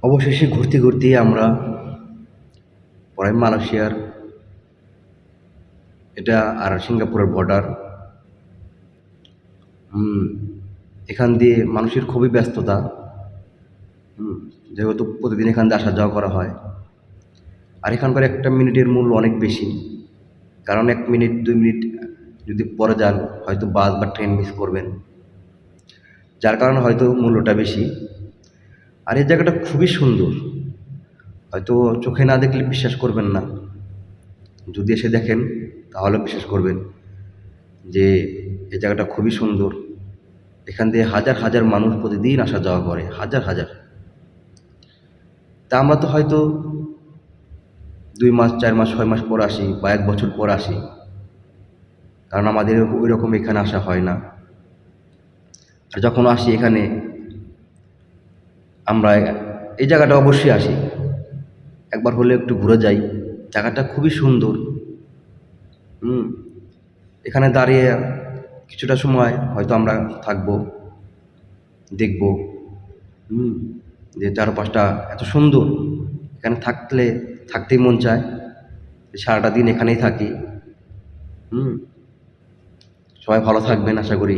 অবশেষে ঘুরতে ঘুরতে আমরা পড়াই মালয়েশিয়ার, এটা আর সিঙ্গাপুরের বর্ডার। এখান দিয়ে মানুষের খুবই ব্যস্ততা। যেহেতু প্রতিদিন এখান দিয়ে আসা যাওয়া করা হয়, আর এখানকার একটা মিনিটের মূল্য অনেক বেশি। কারণ 1 মিনিট 2 মিনিট যদি পরে যান, হয়তো বাস বা ট্রেন মিস করবেন, যার কারণে হয়তো মূল্যটা বেশি। আর এই জায়গাটা খুবই সুন্দর, হয়তো চোখে না দেখলে বিশ্বাস করবেন না, যদি এসে দেখেন তাহলে বিশ্বাস করবেন যে এই জায়গাটা খুবই সুন্দর। এখান দিয়ে হাজার হাজার মানুষ প্রতিদিন আসা যাওয়া করে, হাজার হাজার। তা আমরা তো হয়তো 2 মাস 4 মাস 6 মাস পর আসি বা 1 বছর পর আসি, কারণ আমাদের ওই রকম এখানে আসা হয় না। আর যখন আসি এখানে আমরা এই জায়গাটা অবশ্যই আসি, একবার হলে একটু ঘুরে যাই। জায়গাটা খুবই সুন্দর। হুম এখানে দাঁড়িয়ে কিছুটা সময় হয়তো আমরা থাকবো, দেখব। হুম যে চারপাশটা এত সুন্দর, এখানে থাকতেই মন চায়, সারাটা দিন এখানেই থাকি। হুম সবাই ভালো থাকবেন আশা করি।